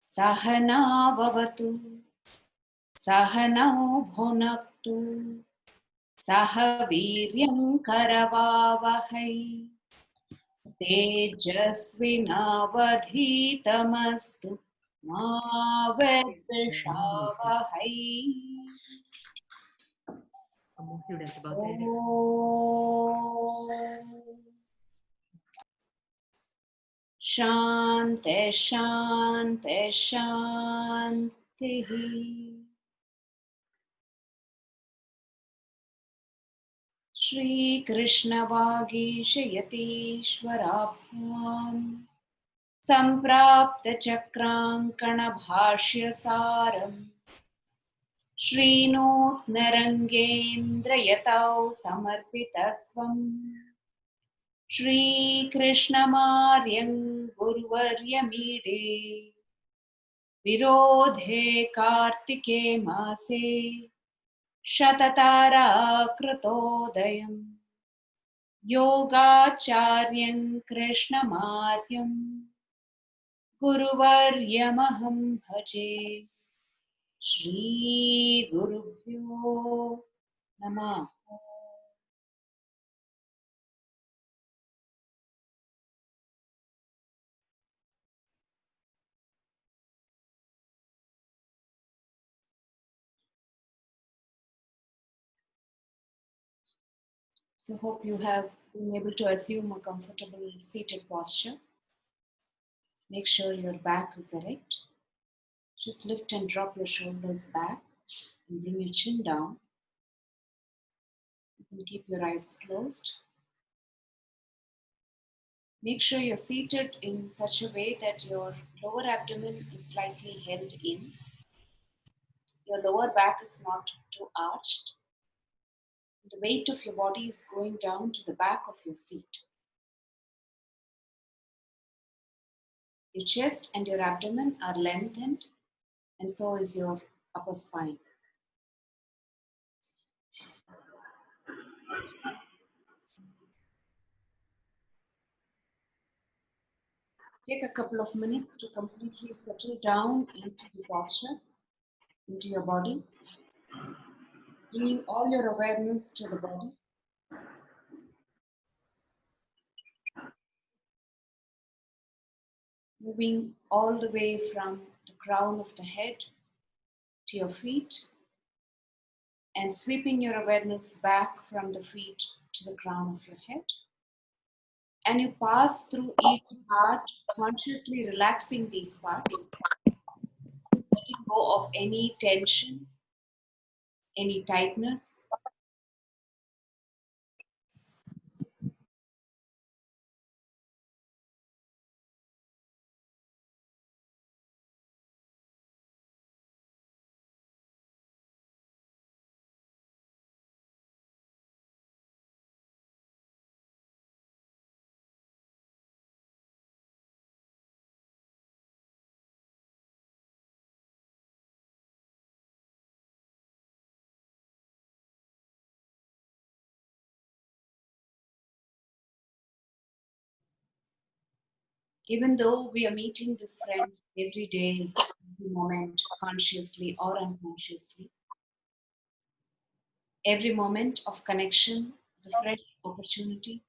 Sahana bhavatu, Sahanau bhunaktu, Sahaviryam karavavahai, Tejasvinavadhitamastu, Ma vedvishavahai. Om Shanti Shanti Shanti. Shri Krishna Vagishayatishwarabhyam Samprapta Chakrankana Bhashya Saram Shrinoth Narangendra Yatau Samarpitasvam Shri Krishna Maryam Gurvaryamide Virodhe Kartike Mase Shatatara Krutodayam Yogacharyam Krishna Maryam Guruvaryamaham Bhaje Shri Gurubhyo Namah. So hope you have been able to assume a comfortable seated posture. Make sure your back is erect. Just lift and drop your shoulders back and bring your chin down. You can keep your eyes closed. Make sure you're seated in such a way that your lower abdomen is slightly held in. Your lower back is not too arched. The weight of your body is going down to the back of your seat. Your chest and your abdomen are lengthened, and so is your upper spine. Take a couple of minutes to completely settle down into the posture, into your body, bringing all your awareness to the body. Moving all the way from the crown of the head to your feet, and sweeping your awareness back from the feet to the crown of your head. And you pass through each part, consciously relaxing these parts, letting go of any tension, any tightness. Even though we are meeting this friend every day, every moment, consciously or unconsciously, every moment of connection is a fresh opportunity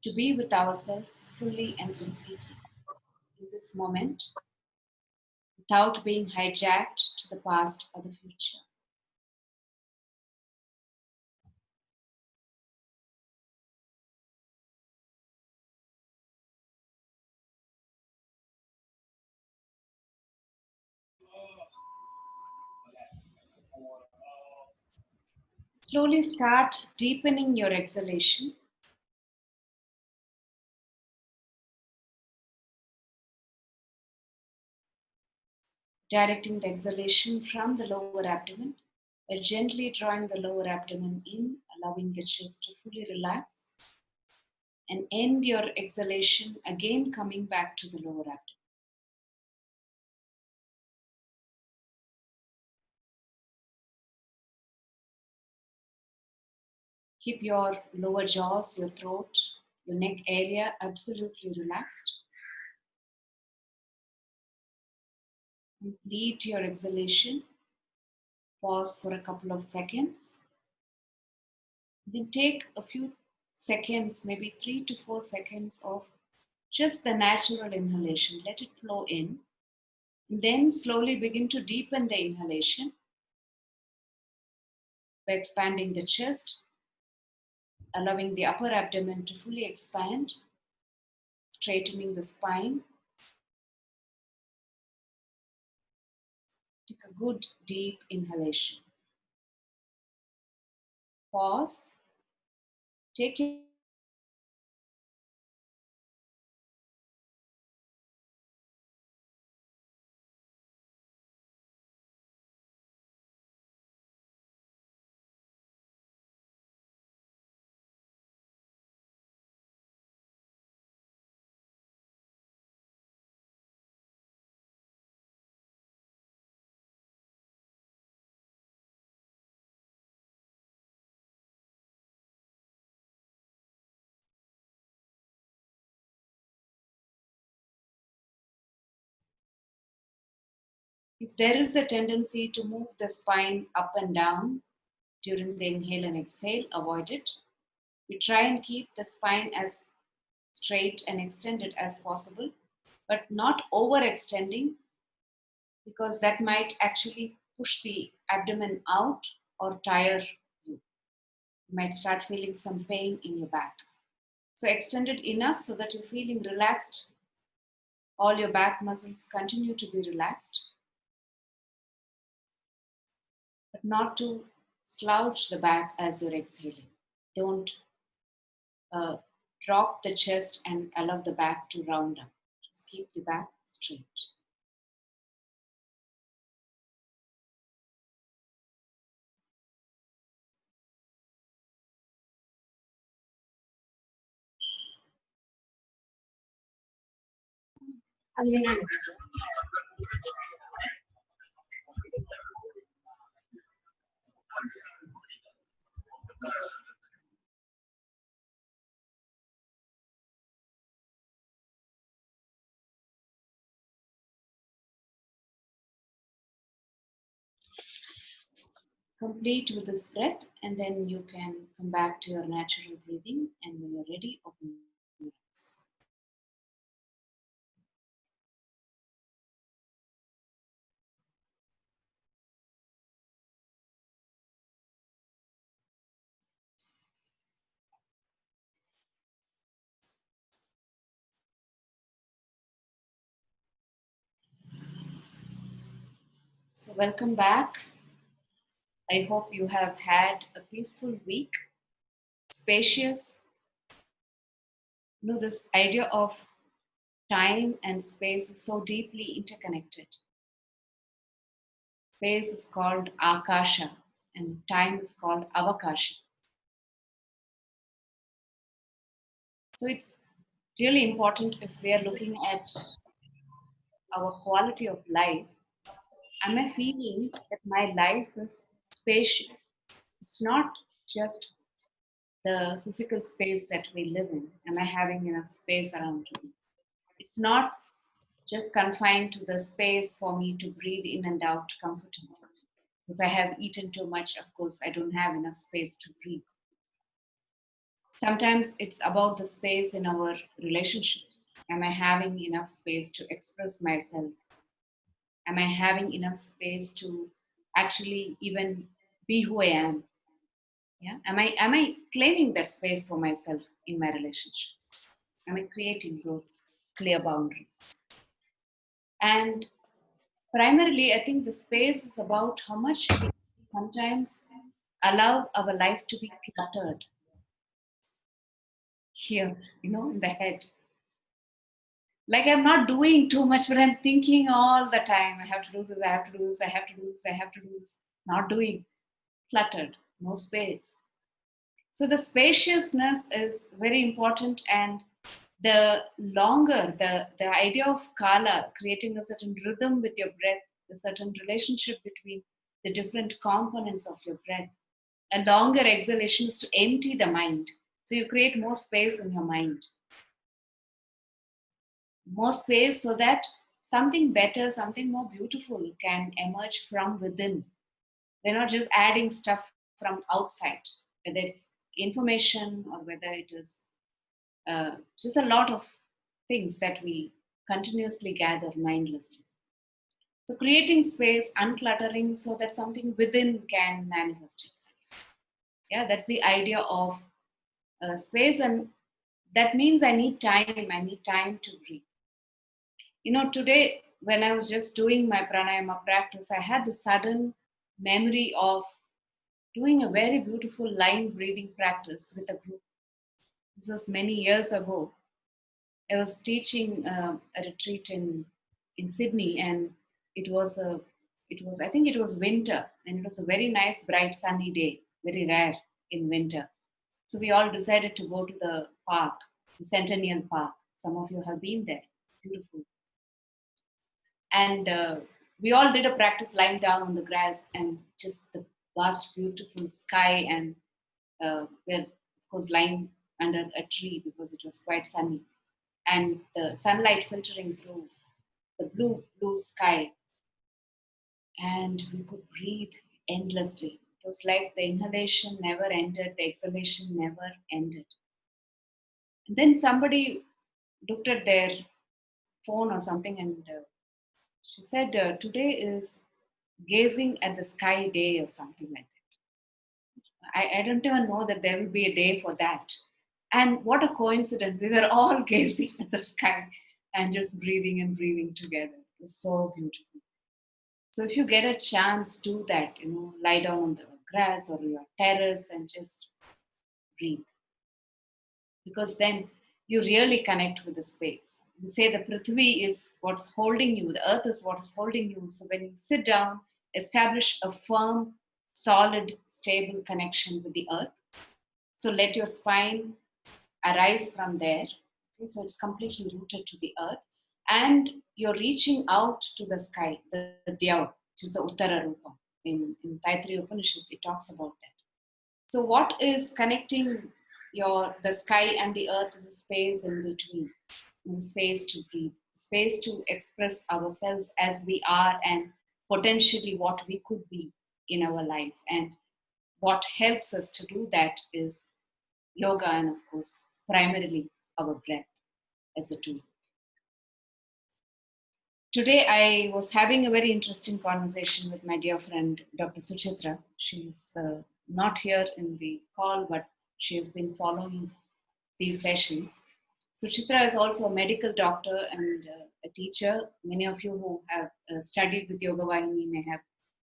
to be with ourselves fully and completely in this moment without being hijacked to the past or the future. Slowly start deepening your exhalation. Directing the exhalation from the lower abdomen by gently drawing the lower abdomen in, allowing the chest to fully relax, and end your exhalation again coming back to the lower abdomen. Keep your lower jaws, your throat Your neck area absolutely relaxed. Complete your exhalation. Pause for a couple of seconds. Then take a few seconds, maybe 3 to 4 seconds of just the natural inhalation. Let it flow in. And then slowly begin to deepen the inhalation by expanding the chest, allowing the upper abdomen to fully expand, straightening the spine. Take a good deep inhalation. Pause. Take your If there is a tendency to move the spine up and down during the inhale and exhale, avoid it. We try and keep the spine as straight and extended as possible, but not overextending because that might actually push the abdomen out or tire you. You might start feeling some pain in your back. So extend it enough so that you're feeling relaxed. All your back muscles continue to be relaxed, but not to slouch the back as you're exhaling. Don't uh, drop the chest and allow the back to round up. Just keep the back straight. Complete with this breath, and then you can come back to your natural breathing. And when you're ready, open your eyes. So, welcome back. I hope you have had a peaceful week, spacious. This idea of time and space is so deeply interconnected. Space is called Akasha, and time is called Avakasha. So, it's really important if we are looking at our quality of life. Am I feeling that my life is spacious? It's not just the physical space that we live in. Am I having enough space around me? It's not just confined to the space for me to breathe in and out comfortably. If I have eaten too much, of course, I don't have enough space to breathe. Sometimes it's about the space in our relationships. Am I having enough space to express myself? Am I having enough space to actually even be who I am? Yeah. Am I claiming that space for myself in my relationships? Am I creating those clear boundaries? And primarily, I think the space is about how much we sometimes allow our life to be cluttered here, in the head. Like I'm not doing too much, but I'm thinking all the time. I have to do this, I have to do this, I have to do this, I have to do this. Not doing, cluttered, no space. So the spaciousness is very important, and the longer the idea of kala, creating a certain rhythm with your breath, a certain relationship between the different components of your breath, a longer exhalation is to empty the mind. So you create more space in your mind, more space so that something better, something more beautiful can emerge from within. We're not just adding stuff from outside, whether it's information or whether it is just a lot of things that we continuously gather mindlessly. So creating space, uncluttering so that something within can manifest itself. Yeah, that's the idea of space, and that means I need time. I need time to breathe. Today when I was just doing my pranayama practice, I had the sudden memory of doing a very beautiful line breathing practice with a group. This was many years ago. I was teaching a retreat in Sydney, and it was a it was I think it was winter, and it was a very nice, bright, sunny day, very rare in winter. So we all decided to go to the park, the Centennial Park. Some of you have been there. Beautiful. And we all did a practice lying down on the grass and just the vast, beautiful sky, and we're of course lying under a tree because it was quite sunny, and the sunlight filtering through the blue sky, and we could breathe endlessly. It was like the inhalation never ended, the exhalation never ended. And then somebody looked at their phone or something, and she said, "Today is gazing at the sky day," or something like that. I don't even know that there will be a day for that. And what a coincidence! We were all gazing at the sky and just breathing and breathing together. It was so beautiful. So if you get a chance, do that. Lie down on the grass or your terrace and just breathe, because then you really connect with the space. You say the Prithvi is what's holding you, the earth is what is holding you. So when you sit down, establish a firm, solid, stable connection with the earth. So let your spine arise from there. Okay, so it's completely rooted to the earth. And you're reaching out to the sky, the Dhyau, which is the Uttara Rupa. In Taittiriya Upanishad, it talks about that. So what is connecting the sky and the earth is a space in between, a space to breathe, space to express ourselves as we are and potentially what we could be in our life. And what helps us to do that is yoga, and of course, primarily our breath as a tool. Today, I was having a very interesting conversation with my dear friend, Dr. Suchitra. She's not here in the call, but she has been following these sessions. Suchitra is also a medical doctor and a teacher. Many of you who have studied with Yoga Vahini may have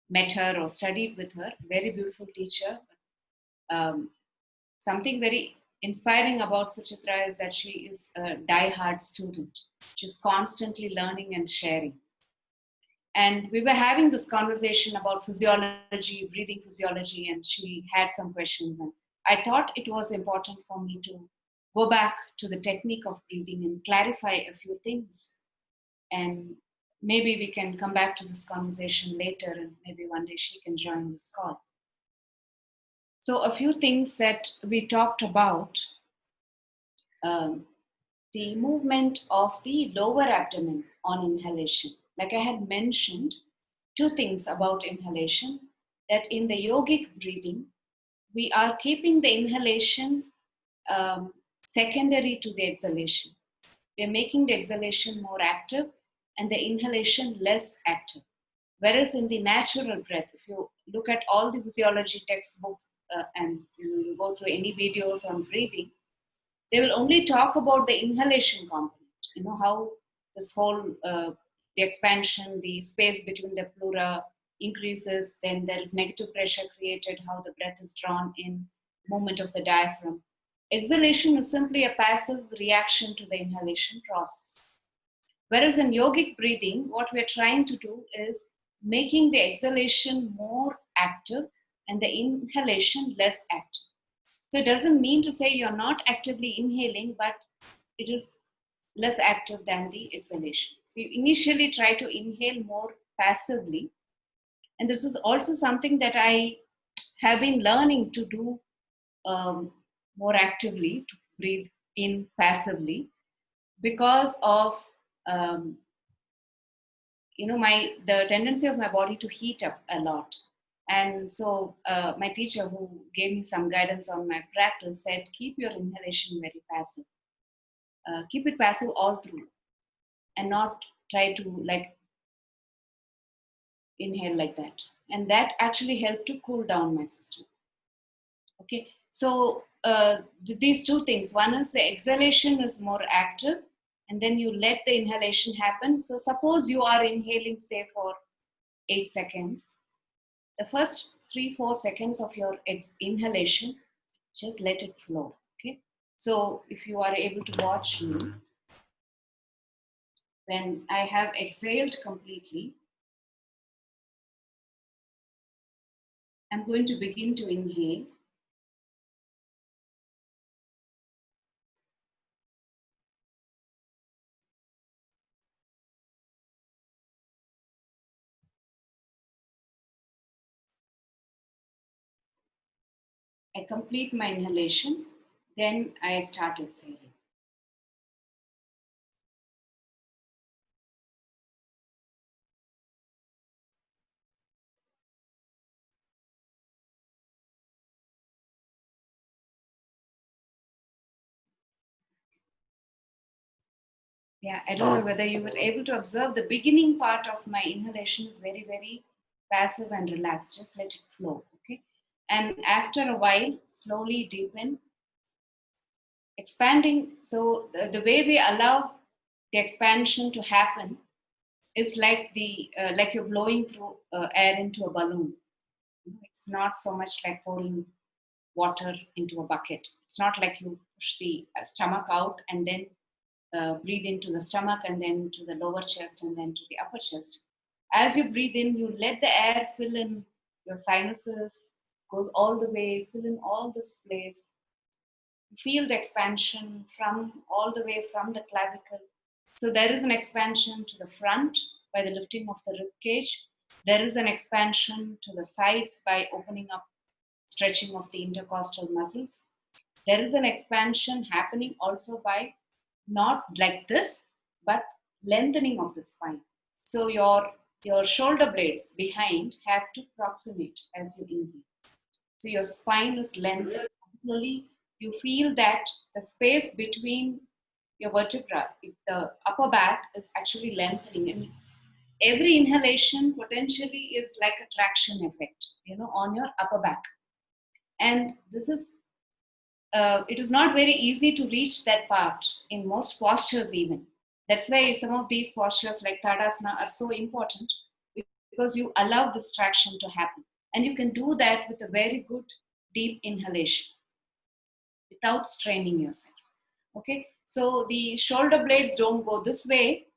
met her or studied with her. Very beautiful teacher. Something very inspiring about Suchitra is that she is a die-hard student. She's constantly learning and sharing. And we were having this conversation about physiology, breathing physiology, and she had some questions. And I thought it was important for me to go back to the technique of breathing and clarify a few things. And maybe we can come back to this conversation later, and maybe one day she can join this call. So a few things that we talked about, the movement of the lower abdomen on inhalation. Like I had mentioned, two things about inhalation, that in the yogic breathing, we are keeping the inhalation secondary to the exhalation. We are making the exhalation more active and the inhalation less active. Whereas in the natural breath, if you look at all the physiology textbook and you go through any videos on breathing, they will only talk about the inhalation component. How this whole the expansion, the space between the pleura increases, then there is negative pressure created, how the breath is drawn in, movement of the diaphragm. Exhalation is simply a passive reaction to the inhalation process. Whereas in yogic breathing, what we're trying to do is making the exhalation more active and the inhalation less active. So it doesn't mean to say you're not actively inhaling, but it is less active than the exhalation. So you initially try to inhale more passively. And this is also something that I have been learning to do more actively to breathe in passively because of the tendency of my body to heat up a lot. And so my teacher, who gave me some guidance on my practice, said keep your inhalation very passive. Keep it passive all through, and not try to like inhale like that. And that actually helped to cool down my system. Okay, so these two things. One is the exhalation is more active, and then you let the inhalation happen. So suppose you are inhaling, say, for 8 seconds. The first 3-4 seconds of your inhalation, just let it flow. Okay, so if you are able to watch me, when I have exhaled completely, I'm going to begin to inhale. I complete my inhalation, then I start exhaling. Yeah, I don't know whether you were able to observe the beginning part of my inhalation is very, very passive and relaxed. Just let it flow, okay? And after a while, slowly deepen, expanding. So the way we allow the expansion to happen is like like you're blowing through air into a balloon. It's not so much like pouring water into a bucket. It's not like you push the stomach out and then breathe into the stomach and then to the lower chest and then to the upper chest. As you breathe in, you let the air fill in your sinuses, goes all the way, fill in all this place. Feel the expansion from all the way from the clavicle. So there is an expansion to the front by the lifting of the rib cage. There is an expansion to the sides by opening up, stretching of the intercostal muscles. There is an expansion happening also by not like this, but lengthening of the spine. So your shoulder blades behind have to proximate as you inhale. So your spine is lengthened. Particularly, you feel that the space between your vertebra, the upper back, is actually lengthening. And every inhalation potentially is like a traction effect, on your upper back. And this is it is not very easy to reach that part in most postures even. That's why some of these postures like Tadasana are so important, because you allow this traction to happen. And you can do that with a very good deep inhalation without straining yourself. Okay, so the shoulder blades don't go this way.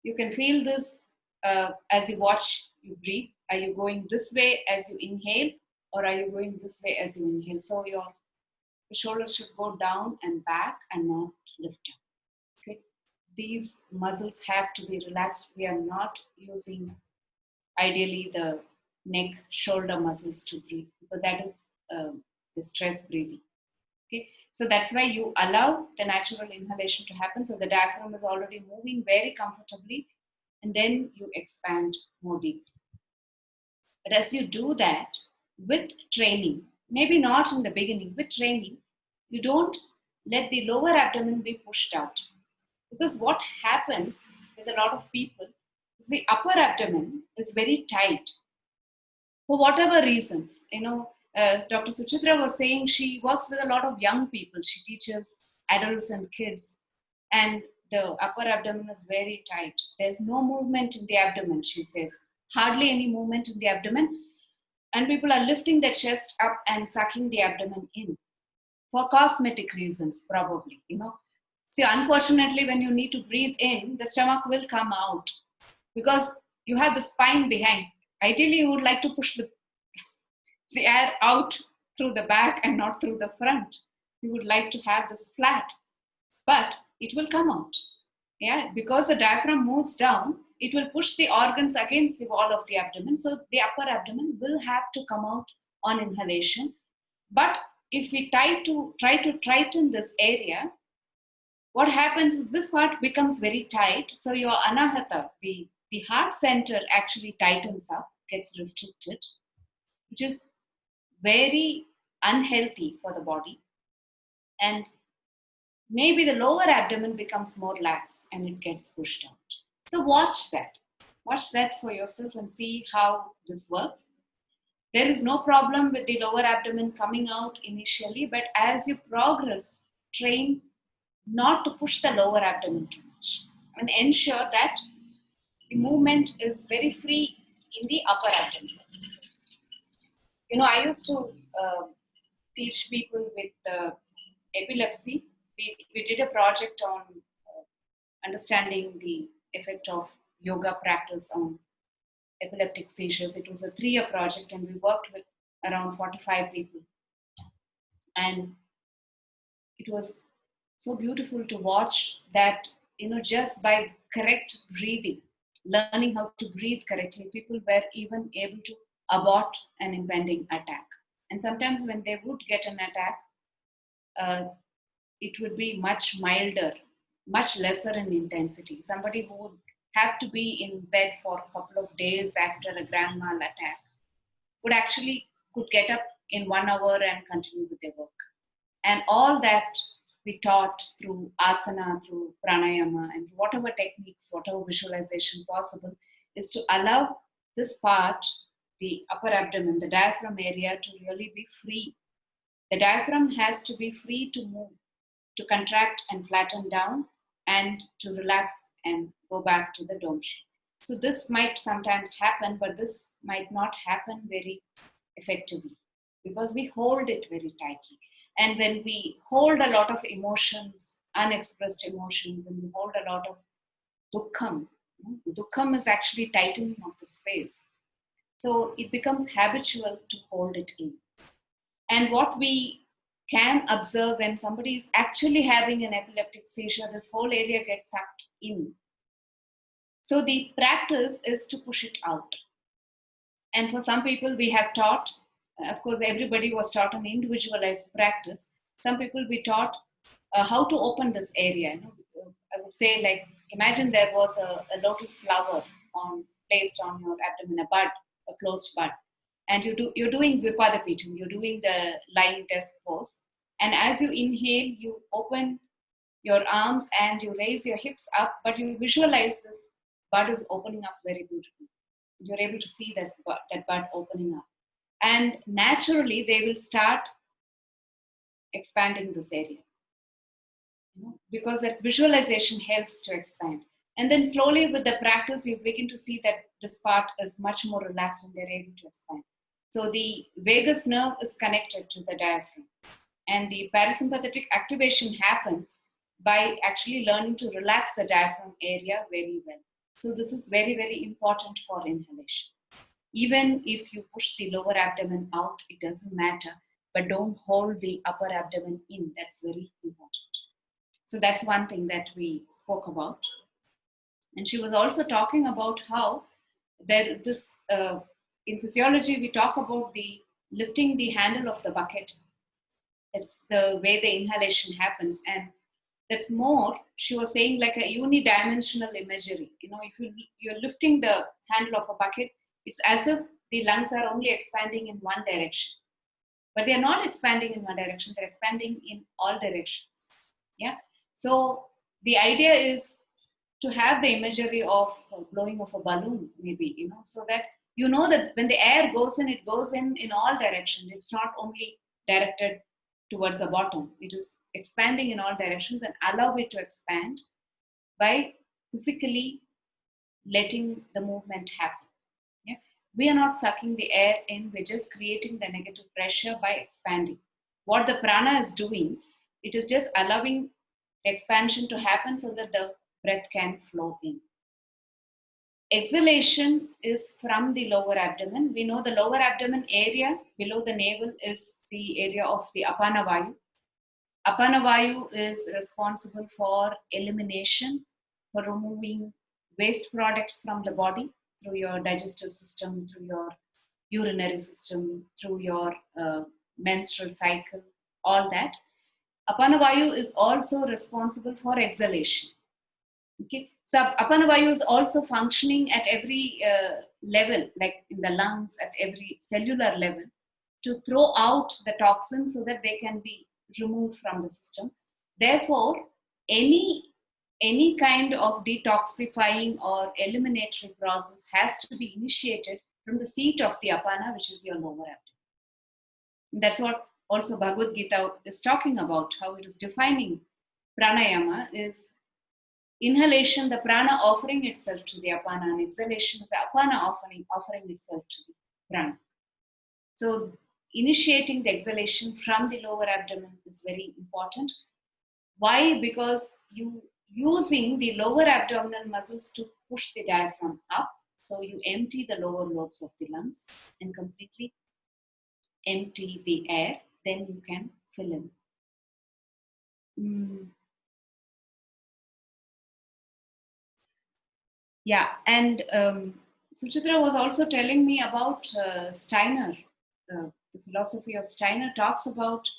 You can feel this as you watch, you breathe. Are you going this way as you inhale, or are you going this way as you inhale? So your shoulders should go down and back and not lift up. Okay, these muscles have to be relaxed. We are not using ideally the neck shoulder muscles to breathe, because that is the stress breathing. Okay, so that's why you allow the natural inhalation to happen. So the diaphragm is already moving very comfortably, and then you expand more deeply. But as you do that with training, maybe not in the beginning, with training, you don't let the lower abdomen be pushed out. Because what happens with a lot of people is the upper abdomen is very tight for whatever reasons. Dr. Suchitra was saying she works with a lot of young people. She teaches adults and kids, and the upper abdomen is very tight. There's no movement in the abdomen, she says. Hardly any movement in the abdomen. And people are lifting their chest up and sucking the abdomen in for cosmetic reasons, probably. See, unfortunately, when you need to breathe in, the stomach will come out because you have the spine behind. Ideally, you would like to push the air out through the back and not through the front. You would like to have this flat, but it will come out. Yeah, because the diaphragm moves down, it will push the organs against the wall of the abdomen. So the upper abdomen will have to come out on inhalation. But if we try to tighten this area, what happens is this part becomes very tight. So your anahata, the heart center actually tightens up, gets restricted, which is very unhealthy for the body. And maybe the lower abdomen becomes more lax and it gets pushed out. So watch that. Watch that for yourself and see how this works. There is no problem with the lower abdomen coming out initially, but as you progress, train not to push the lower abdomen too much and ensure that the movement is very free in the upper abdomen. I used to teach people with epilepsy. We did a project on understanding the effect of yoga practice on epileptic seizures. It was a 3-year project and we worked with around 45 people. And it was so beautiful to watch that, just by correct breathing, learning how to breathe correctly, people were even able to abort an impending attack. And sometimes when they would get an attack, it would be much milder, much lesser in intensity. Somebody who would have to be in bed for a couple of days after a grand mal attack could get up in 1 hour and continue with their work. And all that we taught through asana, through pranayama, and whatever techniques, whatever visualization possible, is to allow this part, the upper abdomen, the diaphragm area, to really be free. The diaphragm has to be free to move, to contract and flatten down, and to relax and go back to the dome shape. So this might sometimes happen, but this might not happen very effectively because we hold it very tightly. And when we hold a lot of emotions, unexpressed emotions, when we hold a lot of dukkham is actually tightening of the space. So it becomes habitual to hold it in. And what we can observe when somebody is actually having an epileptic seizure, this whole area gets sucked in. So the practice is to push it out. And for some people we have taught, of course everybody was taught an individualized practice. Some people we taught how to open this area. I would say, like, imagine there was a lotus flower placed on your abdomen, a bud, a closed bud. And you're doing Vipadapitham, you're doing the lying desk pose. And as you inhale, you open your arms and you raise your hips up, but you visualize this bud is opening up very beautifully. You're able to see that bud opening up. And naturally, they will start expanding this area. Because that visualization helps to expand. And then slowly with the practice, you begin to see that this part is much more relaxed and they're able to expand. So the vagus nerve is connected to the diaphragm. And the parasympathetic activation happens by actually learning to relax the diaphragm area very well. So this is very, very important for inhalation. Even if you push the lower abdomen out, it doesn't matter, but don't hold the upper abdomen in. That's very important. So that's one thing that we spoke about. And she was also talking about how in physiology, we talk about the lifting the handle of the bucket. It's the way the inhalation happens. And that's more, she was saying, like a unidimensional imagery. If you're lifting the handle of a bucket, it's as if the lungs are only expanding in one direction. But they're not expanding in one direction, they're expanding in all directions. Yeah. So the idea is to have the imagery of blowing of a balloon, maybe, so that that when the air goes in, it goes in all directions. It's not only directed towards the bottom. It is expanding in all directions, and allow it to expand by physically letting the movement happen. Yeah? We are not sucking the air in, we're just creating the negative pressure by expanding. What the prana is doing, it is just allowing the expansion to happen so that the breath can flow in. Exhalation is from the lower abdomen. We know the lower abdomen area below the navel is the area of the apana vayu. Apana vayu is responsible for elimination, for removing waste products from the body through your digestive system, through your urinary system, through your menstrual cycle. all that. Apana Vayu is also responsible for exhalation. Okay, so Apana Vayu is also functioning at every level, like in the lungs, at every cellular level, to throw out the toxins so that they can be removed from the system. Therefore, any kind of detoxifying or eliminatory process has to be initiated from the seat of the apana, which is your lower abdomen. And that's what also Bhagavad Gita is talking about, how it is defining pranayama is inhalation, the prana offering itself to the apana, and exhalation is the apana offering itself to the prana. So initiating the exhalation from the lower abdomen is very important. Why? Because you using the lower abdominal muscles to push the diaphragm up. So you empty the lower lobes of the lungs and completely empty the air. Then you can fill in. Yeah, and Suchitra was also telling me about Steiner. The philosophy of Steiner talks about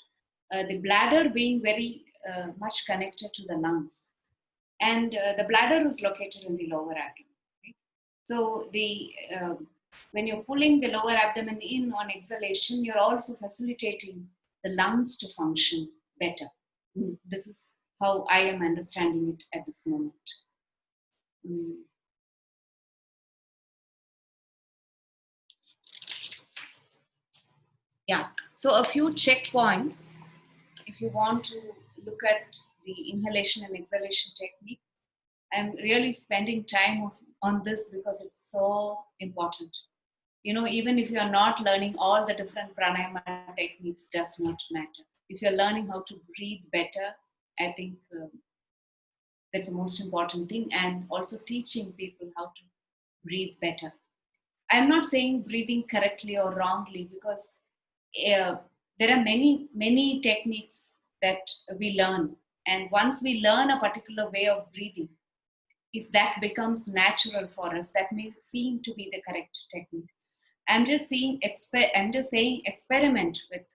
the bladder being very much connected to the lungs. And the bladder is located in the lower abdomen. Right? So when you're pulling the lower abdomen in on exhalation, you're also facilitating the lungs to function better. This is how I am understanding it at this moment. Yeah, so a few checkpoints if you want to look at the inhalation and exhalation technique. I'm really spending time on this because it's so important. You know, even if you're not learning all the different pranayama techniques, does not matter. If you're learning how to breathe better, I think that's the most important thing, and also teaching people how to breathe better. I'm not saying breathing correctly or wrongly, because there are many techniques that we learn, and once we learn a particular way of breathing, if that becomes natural for us, that may seem to be the correct technique. I'm just saying experiment with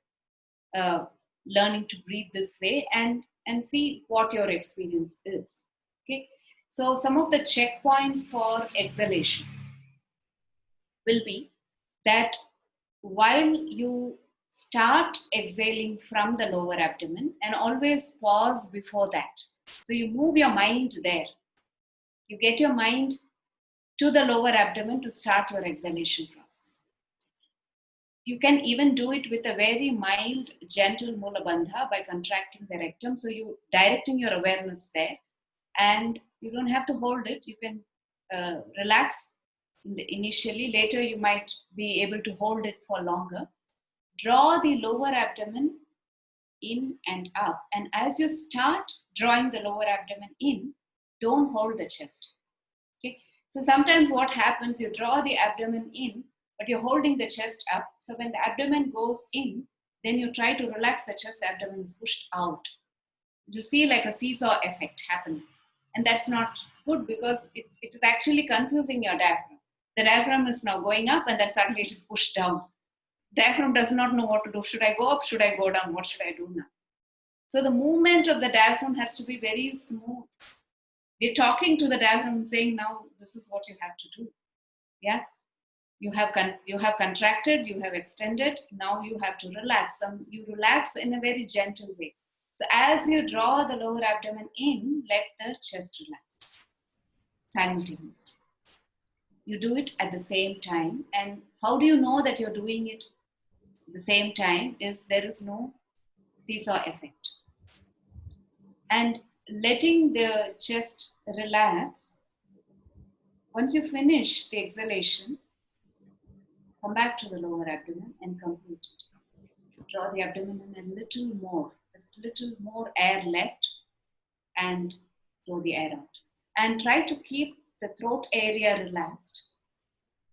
learning to breathe this way, and see what your experience is. Okay, so some of the checkpoints for exhalation will be that while you start exhaling from the lower abdomen, and always pause before that. So you move your mind there. You get your mind to the lower abdomen to start your exhalation process. You can even do it with a very mild, gentle Mula Bandha by contracting the rectum. So you directing your awareness there, and you don't have to hold it. You can relax initially. Later, you might be able to hold it for longer. Draw the lower abdomen in and up. And as you start drawing the lower abdomen in, don't hold the chest. Okay. So sometimes what happens, you draw the abdomen in, but you're holding the chest up. So when the abdomen goes in, then you try to relax the chest, the abdomen is pushed out. You see like a seesaw effect happening. And that's not good, because it is actually confusing your diaphragm. The diaphragm is now going up, and then suddenly it is pushed down. Diaphragm does not know what to do. Should I go up? Should I go down? What should I do now? So the movement of the diaphragm has to be very smooth. We're talking to the diaphragm saying, now this is what you have to do. Yeah, you have contracted, you have extended. Now you have to relax. You relax in a very gentle way. So as you draw the lower abdomen in, let the chest relax simultaneously. You do it at the same time. And how do you know that you're doing it at the same time? Is there is no seesaw effect. And letting the chest relax. Once you finish the exhalation, come back to the lower abdomen and complete it. Draw the abdomen in a little more. There's little more air left, and throw the air out. And try to keep the throat area relaxed.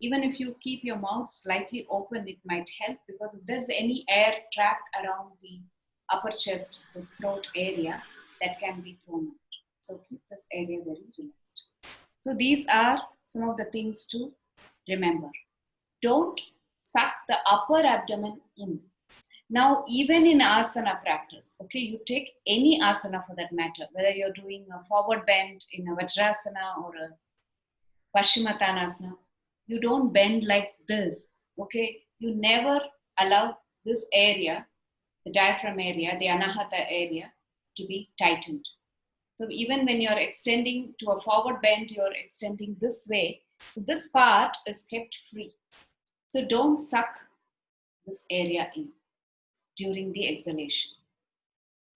Even if you keep your mouth slightly open, it might help, because if there's any air trapped around the upper chest, this throat area, that can be thrown out. So keep this area very relaxed. So these are some of the things to remember. Don't suck the upper abdomen in. Now, even in asana practice, okay, you take any asana for that matter, whether you're doing a forward bend in a Vajrasana or a Paschimottanasana, you don't bend like this, okay? You never allow this area, the diaphragm area, the Anahata area, to be tightened. So even when you're extending to a forward bend, you're extending this way. So this part is kept free. So don't suck this area in during the exhalation.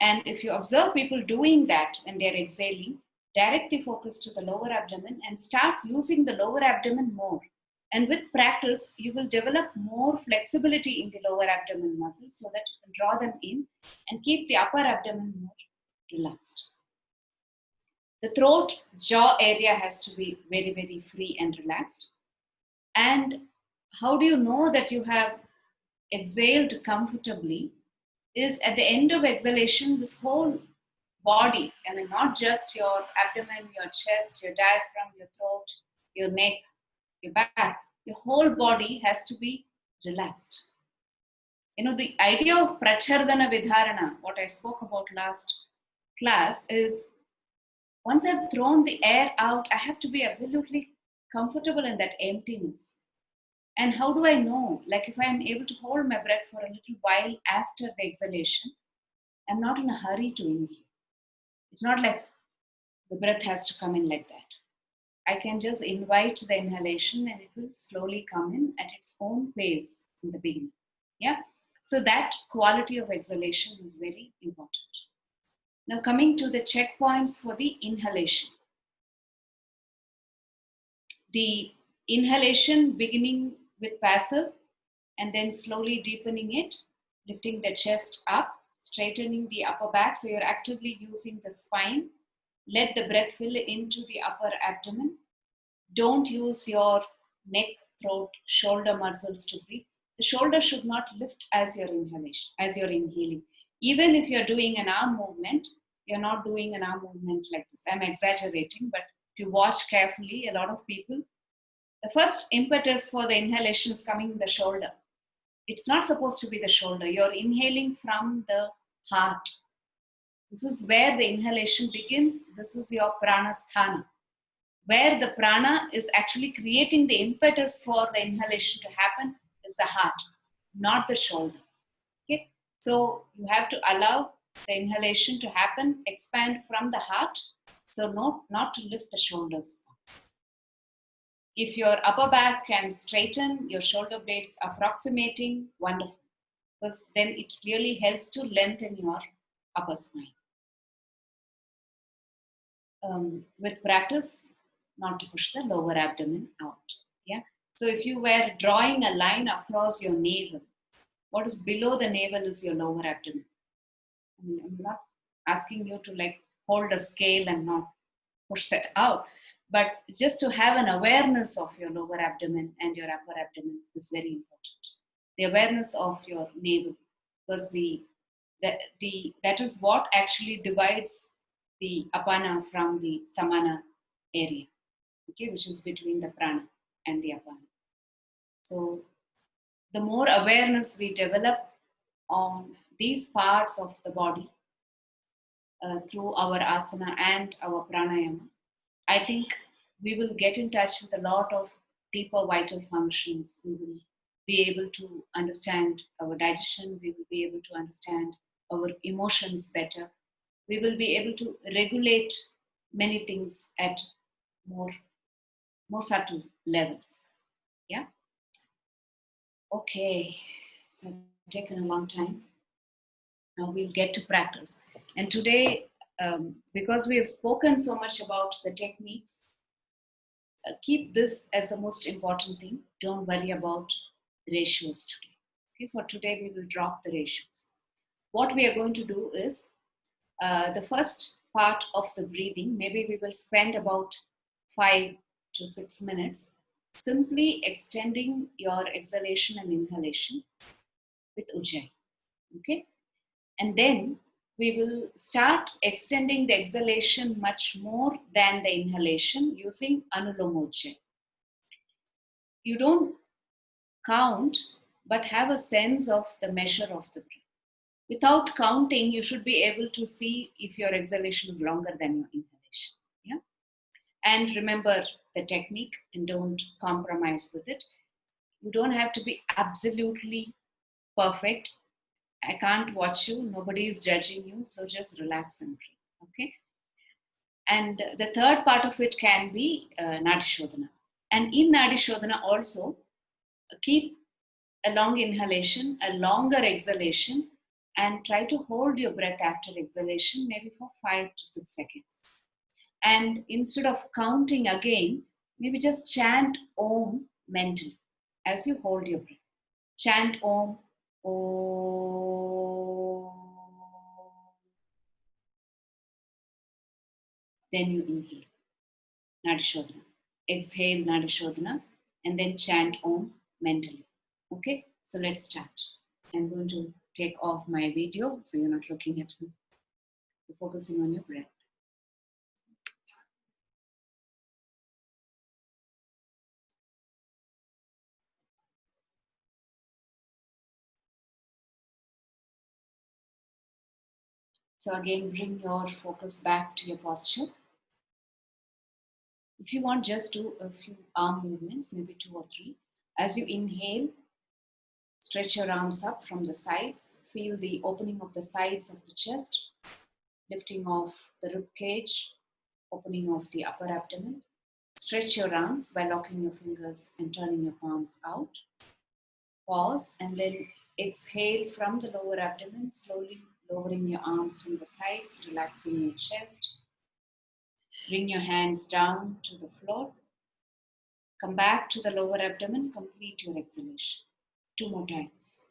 And if you observe people doing that when they're exhaling, direct the focus to the lower abdomen and start using the lower abdomen more. And with practice, you will develop more flexibility in the lower abdomen muscles so that you can draw them in and keep the upper abdomen more relaxed. The throat, jaw area has to be very, very free and relaxed. And how do you know that you have exhaled comfortably? Is at the end of exhalation, this whole body, I mean, not just your abdomen, your chest, your diaphragm, your throat, your neck, your back, your whole body has to be relaxed. You know, the idea of prachardana vidharana, what I spoke about last class, is once I've thrown the air out, I have to be absolutely comfortable in that emptiness. And how do I know? Like if I'm able to hold my breath for a little while after the exhalation, I'm not in a hurry to inhale. It's not like the breath has to come in like that. I can just invite the inhalation and it will slowly come in at its own pace in the beginning. Yeah. So that quality of exhalation is very important. Now coming to the checkpoints for the inhalation. The inhalation beginning with passive and then slowly deepening it, lifting the chest up, straightening the upper back. So you're actively using the spine. Let the breath fill into the upper abdomen. Don't use your neck, throat, shoulder muscles to breathe. The shoulder should not lift as you're inhaling. Even if you're doing an arm movement, you're not doing an arm movement like this. I'm exaggerating, but if you watch carefully, a lot of people, the first impetus for the inhalation is coming in the shoulder. It's not supposed to be the shoulder. You're inhaling from the heart. This is where the inhalation begins. This is your pranasthana, where the prana is actually creating the impetus for the inhalation to happen is the heart, not the shoulder. Okay, so you have to allow the inhalation to happen, expand from the heart, so not to lift the shoulders. If your upper back can straighten, your shoulder blades approximating, wonderful, because then it really helps to lengthen your upper spine. With practice, not to push the lower abdomen out. Yeah. So if you were drawing a line across your navel, what is below the navel is your lower abdomen. I mean, I'm not asking you to like hold a scale and not push that out, but just to have an awareness of your lower abdomen and your upper abdomen is very important. The awareness of your navel, because that is what actually divides the apana from the samana area, okay, which is between the prana and the apana. So the more awareness we develop on these parts of the body through our asana and our pranayama, I think we will get in touch with a lot of deeper vital functions. We will be able to understand our digestion. We will be able to understand our emotions better. We will be able to regulate many things at more subtle levels. Yeah. Okay. So I've taken a long time. Now we'll get to practice. And today, because we have spoken so much about the techniques, keep this as the most important thing. Don't worry about ratios today. Okay, for today we will drop the ratios. What we are going to do is the first part of the breathing, maybe we will spend about 5 to 6 minutes simply extending your exhalation and inhalation with Ujjayi. Okay, and then we will start extending the exhalation much more than the inhalation using Anuloma Ujjayi. You don't count, but have a sense of the measure of the breath. Without counting, you should be able to see if your exhalation is longer than your inhalation. Yeah. And remember the technique and don't compromise with it. You don't have to be absolutely perfect. I can't watch you. Nobody is judging you. So just relax and breathe. Okay. And the third part of it can be Nadi Sodhana. And in Nadi Sodhana also, keep a long inhalation, a longer exhalation, and try to hold your breath after exhalation, maybe for 5 to 6 seconds. And instead of counting again, maybe just chant Om mentally as you hold your breath. Chant Om, Om. Then you inhale, Nadi Shodhana. Exhale, Nadi Shodhana, and then chant Om mentally. Okay, so let's start. I'm going to take off my video so you're not looking at me. You're focusing on your breath. So again, bring your focus back to your posture. If you want, just do a few arm movements, maybe 2 or 3. As you inhale, stretch your arms up from the sides. Feel the opening of the sides of the chest, lifting off the rib cage, opening of the upper abdomen. Stretch your arms by locking your fingers and turning your palms out. Pause and then exhale from the lower abdomen, slowly lowering your arms from the sides, relaxing your chest. Bring your hands down to the floor. Come back to the lower abdomen, complete your exhalation. 2 more times.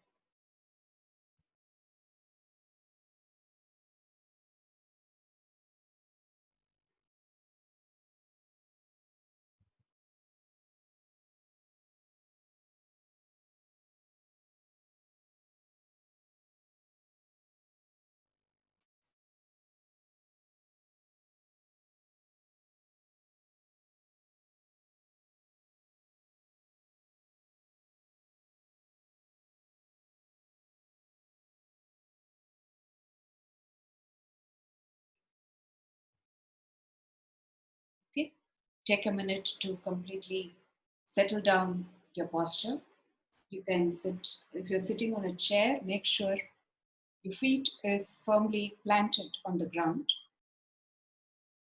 Okay, take a minute to completely settle down your posture. You can sit, if you're sitting on a chair, make sure your feet is firmly planted on the ground.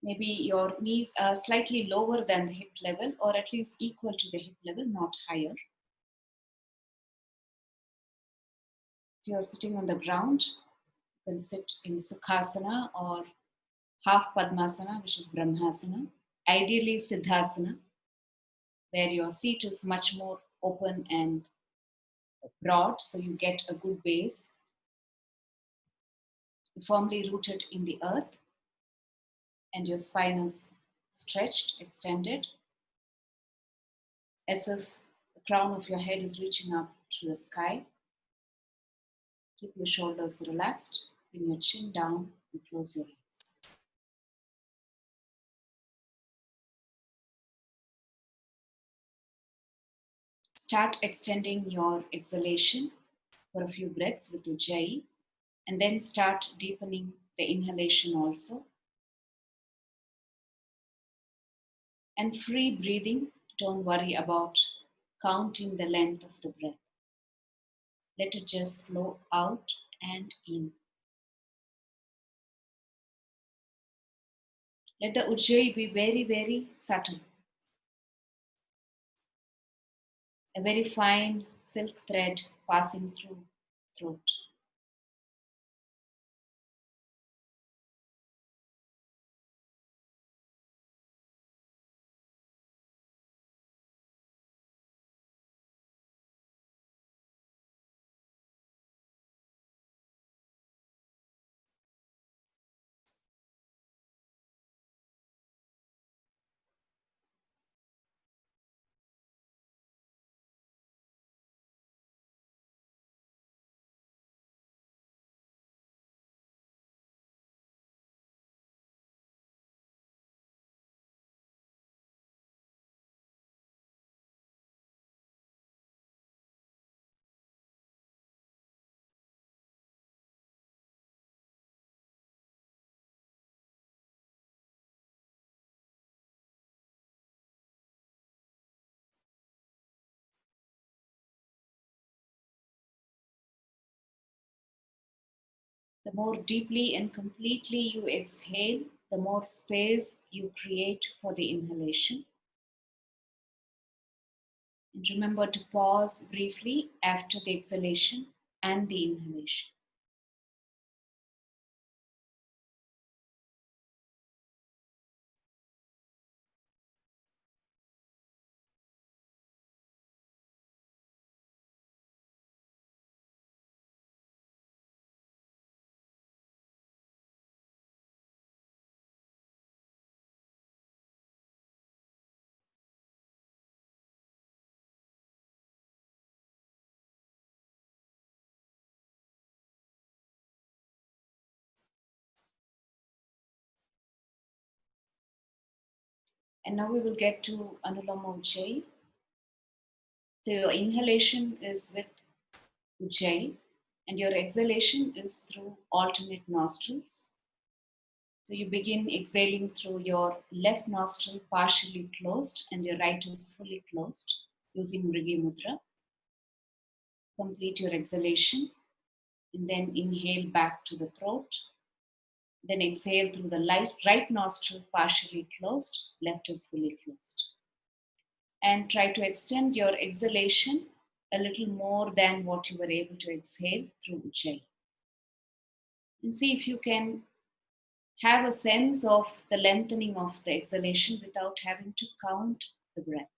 Maybe your knees are slightly lower than the hip level or at least equal to the hip level, not higher. If you're sitting on the ground, you can sit in Sukhasana or half Padmasana, which is Brahmasana. Ideally, Siddhasana, where your seat is much more open and broad, so you get a good base. You're firmly rooted in the earth, and your spine is stretched, extended, as if the crown of your head is reaching up to the sky. Keep your shoulders relaxed, bring your chin down, and close your eyes. Start extending your exhalation for a few breaths with Ujjayi, and then start deepening the inhalation also. And free breathing, don't worry about counting the length of the breath. Let it just flow out and in. Let the Ujjayi be very, very subtle. A very fine silk thread passing through throat. The more deeply and completely you exhale, the more space you create for the inhalation. And remember to pause briefly after the exhalation and the inhalation. And now we will get to Anuloma Ujjayi. So your inhalation is with Ujjayi and your exhalation is through alternate nostrils. So you begin exhaling through your left nostril partially closed and your right is fully closed using Mrigi Mudra. Complete your exhalation and then inhale back to the throat. Then exhale through the right nostril partially closed, left is fully closed. And try to extend your exhalation a little more than what you were able to exhale through Ujjayi. And see if you can have a sense of the lengthening of the exhalation without having to count the breath.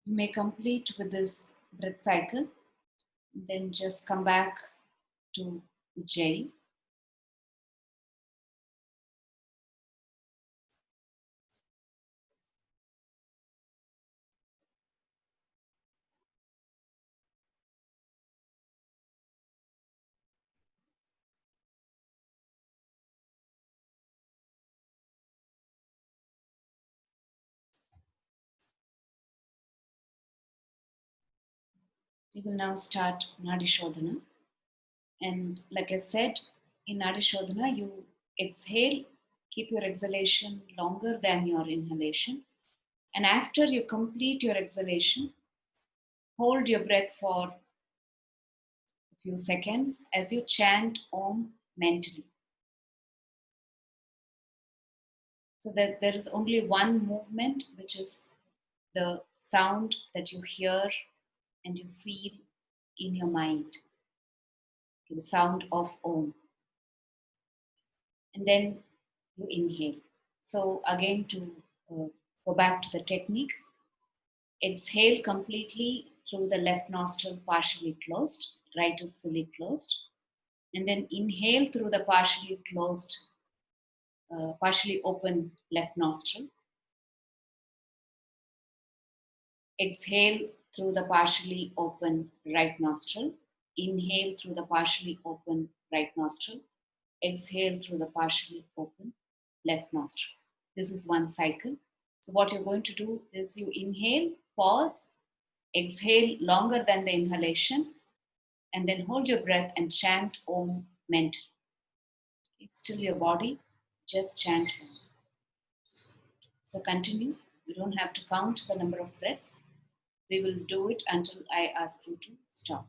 You may complete with this breath cycle, then just come back to Ujjayi. We will now start Nadi Sodhana. And like I said, in Nadi Sodhana, you exhale, keep your exhalation longer than your inhalation. And after you complete your exhalation, hold your breath for a few seconds as you chant Om mentally. So that there is only one movement, which is the sound that you hear and you feel in your mind, the sound of Om. and then you inhale. So again, to go back to the technique, exhale completely through the left nostril partially closed, right is fully closed, and then inhale through the partially closed, partially open left nostril. Exhale through the partially open right nostril. Inhale through the partially open right nostril. Exhale through the partially open left nostril. This is one cycle. So what you're going to do is you inhale, pause, exhale longer than the inhalation, and then hold your breath and chant Om mentally. Still your body, just chant Om. So continue. You don't have to count the number of breaths. We will do it until I ask you to stop.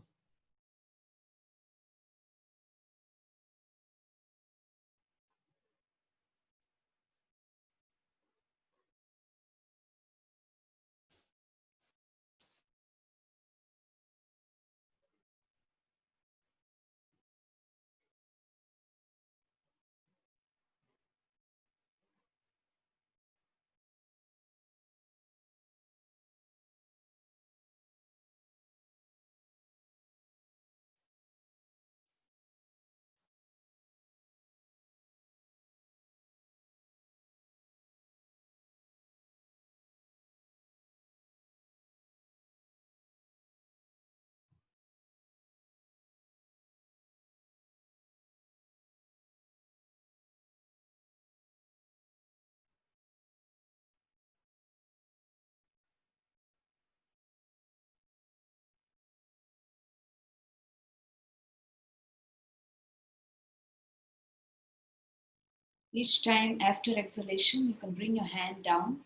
Each time after exhalation, you can bring your hand down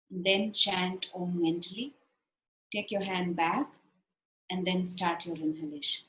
and then chant Om mentally. Take your hand back and then start your inhalation.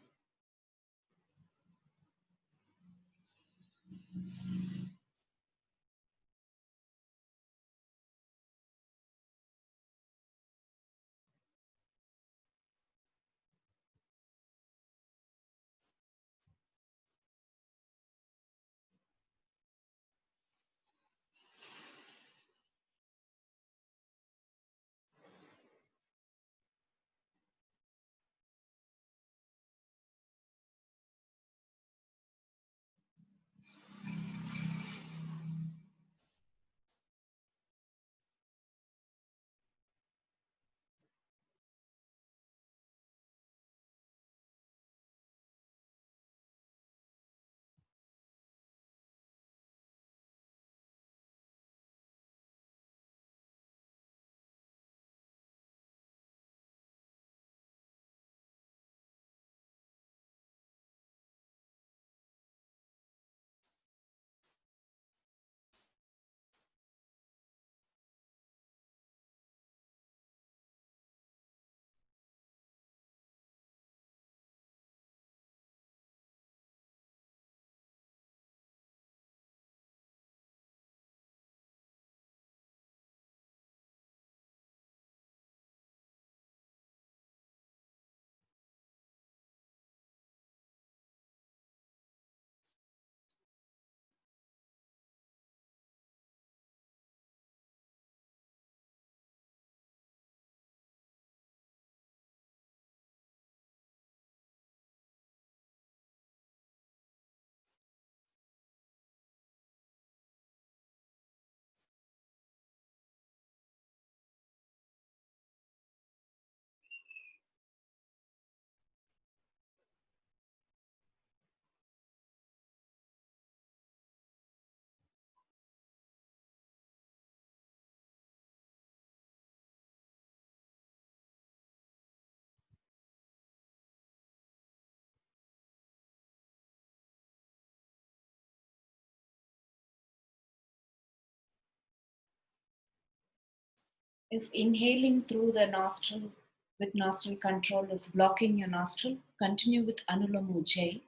If inhaling through the nostril with nostril control is blocking your nostril, continue with Anulom Ujjayi.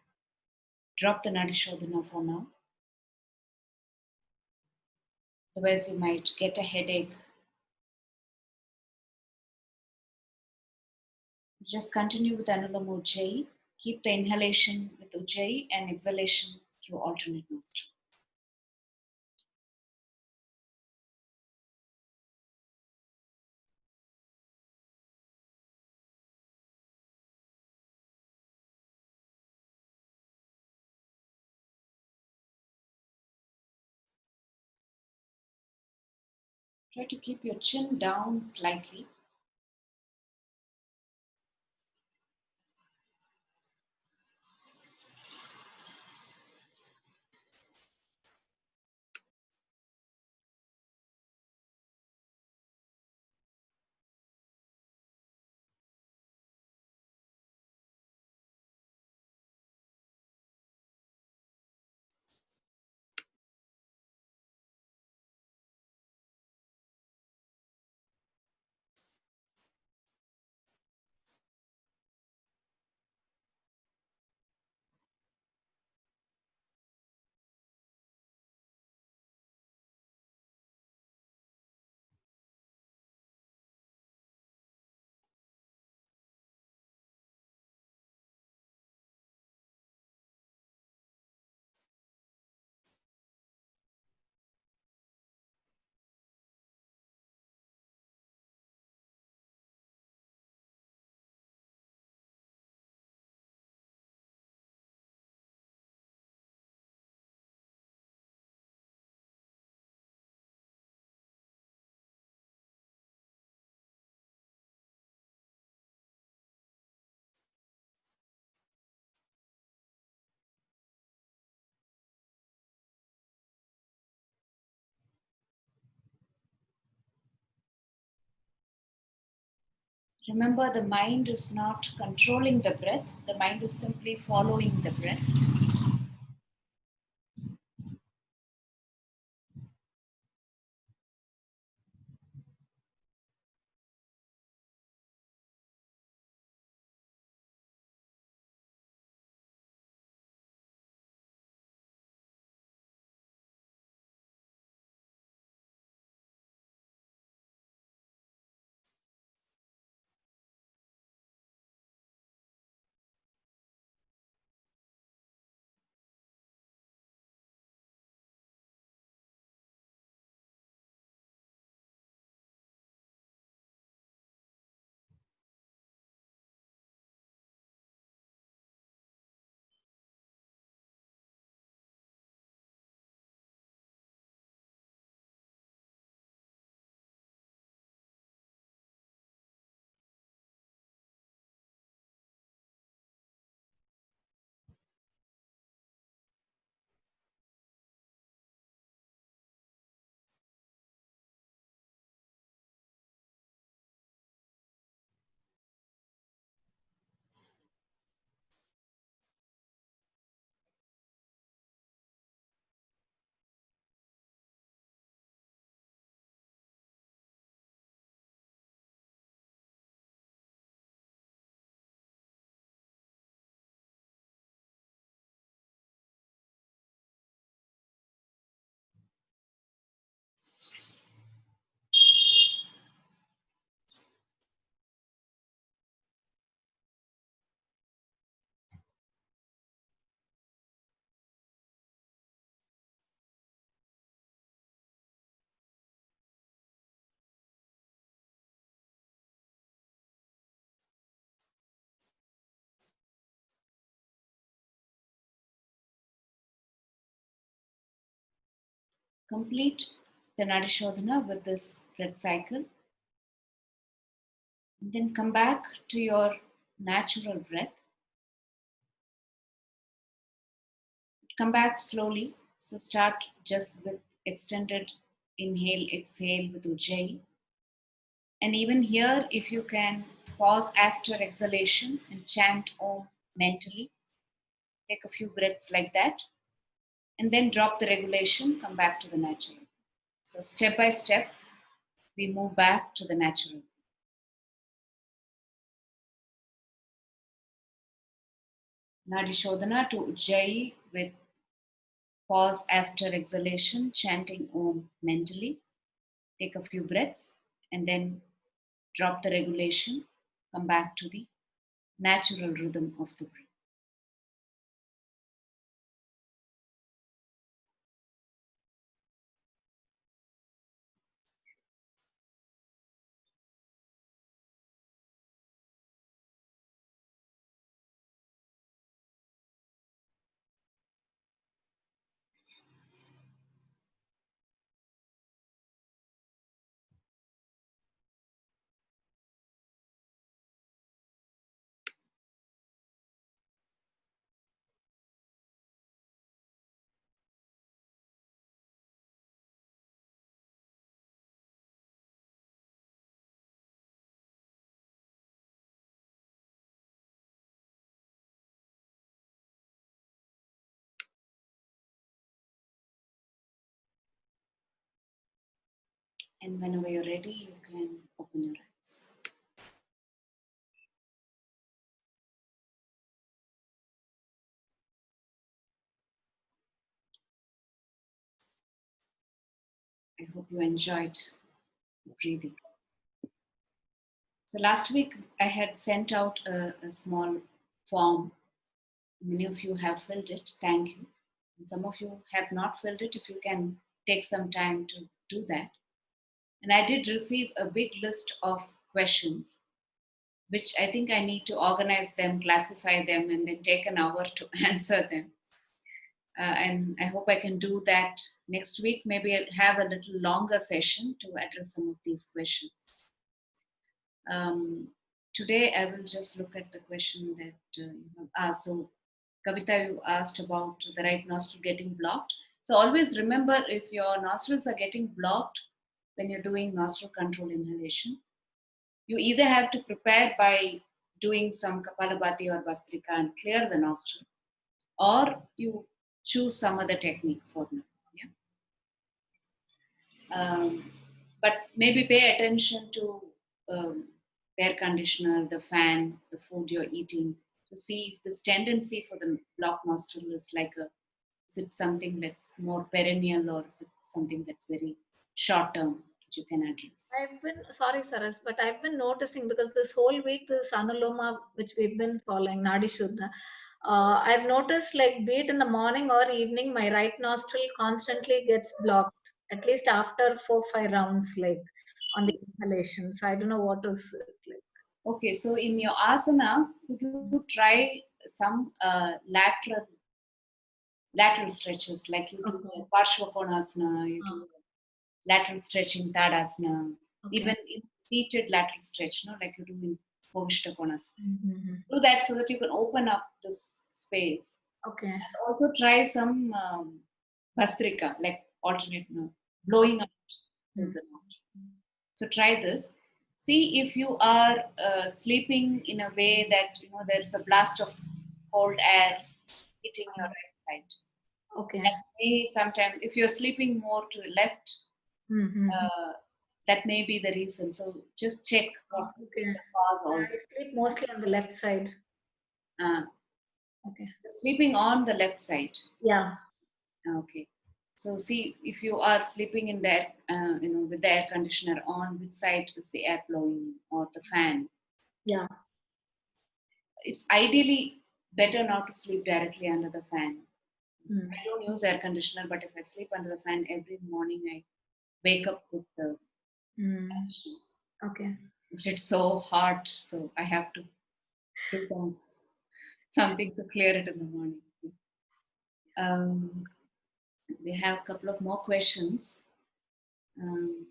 Drop the Nadi Sodhana for now. Otherwise, you might get a headache. Just continue with Anulom Ujjayi. Keep the inhalation with Ujjayi and exhalation through alternate nostril. Try to keep your chin down slightly. Remember, the mind is not controlling the breath, the mind is simply following the breath. Complete the Nadi Sodhana with this breath cycle. Then come back to your natural breath. Come back slowly. So start just with extended inhale, exhale with Ujjayi. And even here, if you can pause after exhalation and chant Om mentally, take a few breaths like that, and then drop the regulation, come back to the natural. So step by step, we move back to the natural. Nadi Shodhana to Ujjayi with pause after exhalation, chanting Om mentally. Take a few breaths and then drop the regulation, come back to the natural rhythm of the breath. And whenever you're ready, you can open your eyes. I hope you enjoyed breathing. So last week I had sent out a small form. Many of you have filled it. Thank you. And some of you have not filled it. If you can take some time to do that. And I did receive a big list of questions, which I think I need to organize them, classify them, and then take an hour to answer them. And I hope I can do that next week. Maybe I'll have a little longer session to address some of these questions. Um, Today, I will just look at the question that you have asked. So, Kavita, you asked about the right nostril getting blocked. So, always remember if your nostrils are getting blocked when you're doing nostril control inhalation, you either have to prepare by doing some Kapalabhati or Bastrika and clear the nostril, or you choose some other technique for now. Yeah. But maybe pay attention to the air conditioner, the fan, the food you're eating to see if this tendency for the blocked nostril is like is it something that's more perennial or is it something that's very short term that you can address? I've been sorry, Saras, but I've been noticing because this whole week this Anuloma, which we've been following, Nadi Shodhana, I've noticed like be it in the morning or evening, my right nostril constantly gets blocked. At least after 4-5 rounds, like on the inhalation. So I don't know what is it like. Okay, so in your asana, could you try some lateral stretches like you do Okay. Parshvakonasana, you do lateral stretching Tadasana, Okay. even in seated lateral stretch, no, like you do in Bhavishtakonasana. Mm-hmm. Do that so that you can open up this space. Okay. And also try some Bhastrika, like alternate, no, blowing out through the nostril. So try this. See if you are sleeping in a way that there's a blast of cold air hitting your right side. Okay. That may sometimes, if you're sleeping more to the left, Mm-hmm. uh, that may be the reason. So just check what could be Okay. the cause I also. sleep mostly on the left side. Uh, Okay. Sleeping on the left side. Yeah. Okay. So see if you are sleeping in there, with the air conditioner on, which side is the air blowing or the fan? Yeah. It's ideally better not to sleep directly under the fan. Mm. I don't use air conditioner, but if I sleep under the fan every morning, I wake up with the Mm. conditioner. Okay. But it's so hot, so I have to do something to clear it in the morning. Um, we have a couple of more questions. Um,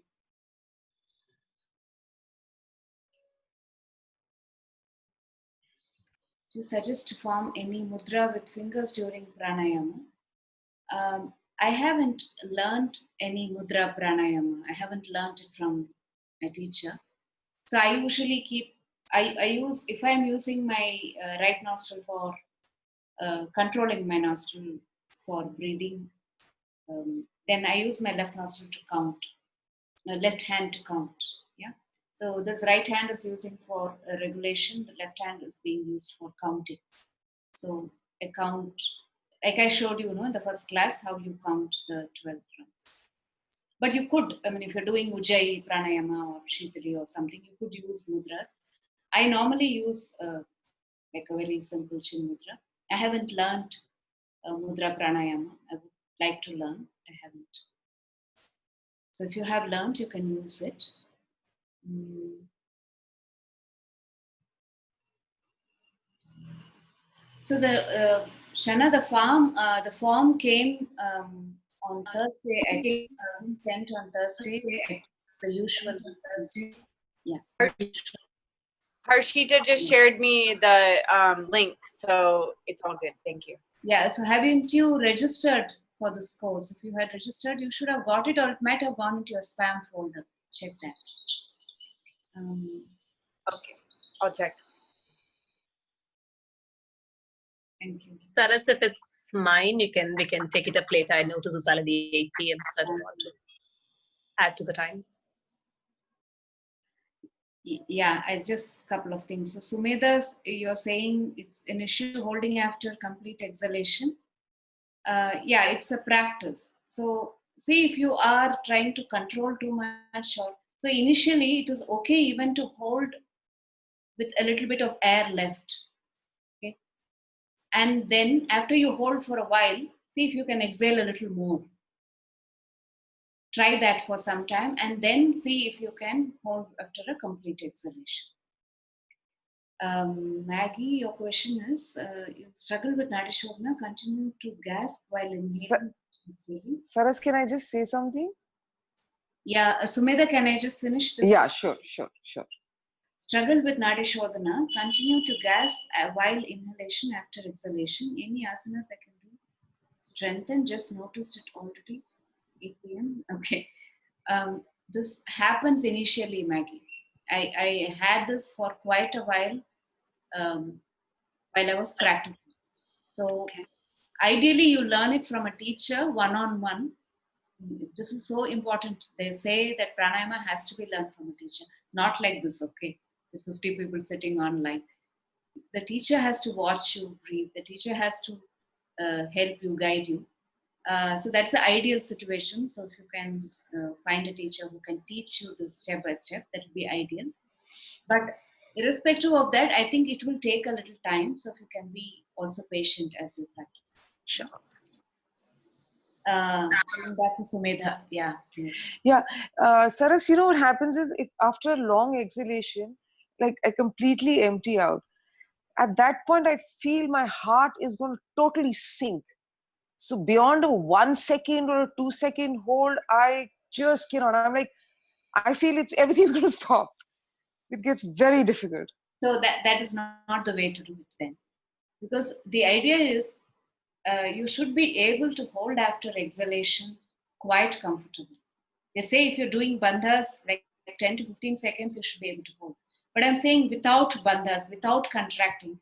do you suggest to form any mudra with fingers during pranayama? I haven't learned any mudra pranayama. I haven't learned it from my teacher. So I usually I use, if I'm using my right nostril for controlling my nostril for breathing, then I use my left nostril to count, left hand to count. Yeah. So this right hand is using for regulation, the left hand is being used for counting. So I count, like I showed you, in the first class, how you count the 12 rounds. But you could, I mean, if you're doing Ujjayi, Pranayama or Shitali or something, you could use mudras. I normally use like a very simple chin mudra. I haven't learned mudra pranayama. I would like to learn. I haven't. So if you have learned, you can use it. Mm. So Shana, the form came on Thursday. I think sent on Thursday. The usual. Yeah. Harshita just shared me the link, so it's all good. Thank you. Yeah. So haven't you registered for this course? If you had registered, you should have got it, or it might have gone into your spam folder. Check that. Okay, I'll check. Thank you. Saras, if it's mine, we can take it up later. I notice it's already 8 p.m., so I don't want to add to the time. Yeah, I just couple of things. So Sumeda's, you're saying it's an issue holding after complete exhalation. Yeah, it's a practice. So see if you are trying to control too much, or so initially it is okay even to hold with a little bit of air left. Okay, and then after you hold for a while, see if you can exhale a little more. Try that for some time, and then see if you can hold after a complete exhalation. Maggie, your question is, you struggle with Nadi Sodhana, continue to gasp while inhaling. Exhaling. Saras, can I just say something? Yeah, Sumedha, can I just finish this? Yeah, sure. Struggle with Nadi Sodhana, continue to gasp while inhalation after exhalation. Any asanas I can do? Strengthen, just noticed it already. 8 p.m. Okay. This happens initially, Maggie. I had this for quite a while I was practicing. So ideally, you learn it from a teacher one-on-one. This is so important. They say that pranayama has to be learned from a teacher, not like this, okay, with 50 people sitting online. The teacher has to watch you breathe. The teacher has to help you, guide you. So that's the ideal situation. So if you can find a teacher who can teach you this step by step, that would be ideal. But irrespective of that, I think it will take a little time. So if you can be also patient as you practice. Sure. Coming back to Sumedha. Yeah, Sumedha. Yeah, Saras, you know what happens is if after a long exhalation, like I completely empty out. At that point, I feel my heart is going to totally sink. So beyond a 1 second or a 2 second hold, I just cannot. I'm like, I feel everything's going to stop. It gets very difficult. So that is not the way to do it then. Because the idea is you should be able to hold after exhalation quite comfortably. They say if you're doing bandhas, like 10 to 15 seconds, you should be able to hold. But I'm saying without bandhas, without contracting,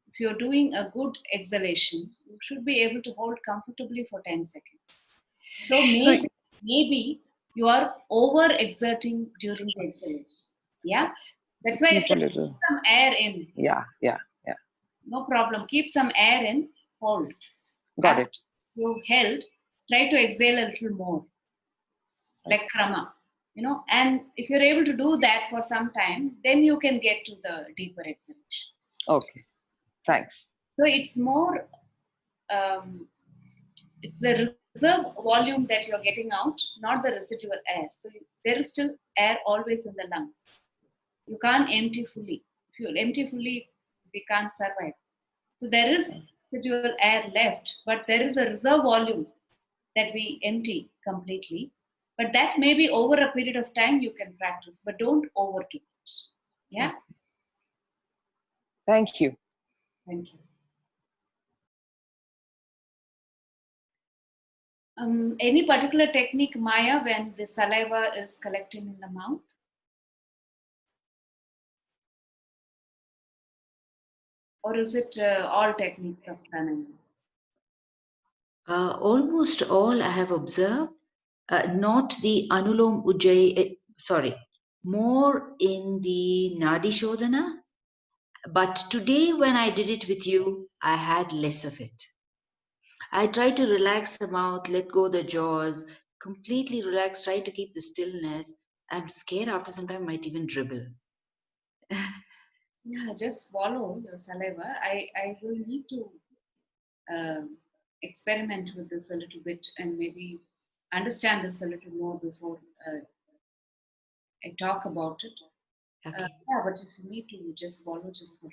if you're doing a good exhalation, you should be able to hold comfortably for 10 seconds. So maybe you are over exerting during the exhalation. Yeah? That's why I keep a said little. keep some air in. Yeah. No problem. Keep some air in, hold. Got After it. you held, try to exhale a little more, like krama. And if you're able to do that for some time, then you can get to the deeper exhalation. Okay. Thanks. So it's more, it's the reserve volume that you're getting out, not the residual air. So there is still air always in the lungs. You can't empty fully. If you empty fully, we can't survive. So there is residual air left, but there is a reserve volume that we empty completely. But that may be over a period of time you can practice, but don't overdo it. Yeah? Thank you. Thank you. Any particular technique, Maya, when the saliva is collecting in the mouth? Or is it all techniques of pranayama? Almost all I have observed, not the Anulom Ujjayi, more in the Nadi Sodhana. But today, when I did it with you, I had less of it. I try to relax the mouth, let go the jaws, completely relax, try to keep the stillness. I'm scared after some time I might even dribble. Yeah, just swallow your saliva. I will need to experiment with this a little bit and maybe understand this a little more before I talk about it. Okay. Yeah, but if you need to just swallow, just for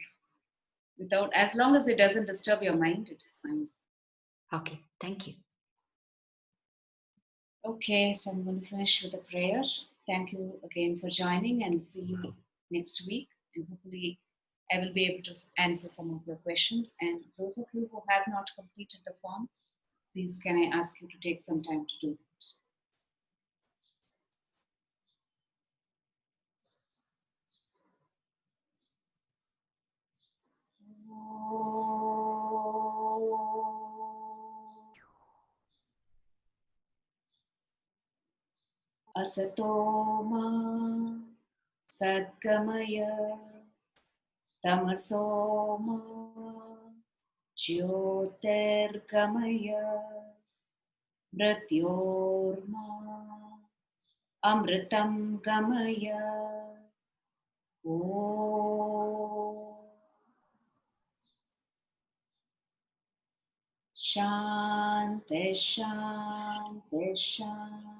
without, as long as it doesn't disturb your mind, it's fine. Okay, thank you. Okay, so I'm going to finish with a prayer. Thank you again for joining, and see you next week. And hopefully, I will be able to answer some of your questions. And those of you who have not completed the form, please can I ask you to take some time to do that. Asato ma Sadgamaya Tamasoma Jyotirgamaya Mrityorma Amritam Gamaya. Om Shanti Shanti Shanti.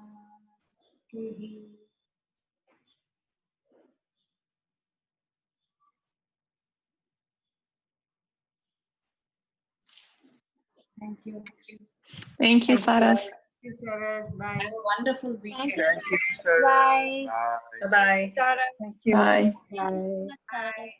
Thank you. Thank you, Saras. Thank you, Saras. Bye. Have a wonderful weekend. Thank you, sir. Bye. Bye-bye. Donna. Thank you. Bye. Bye. Sarah.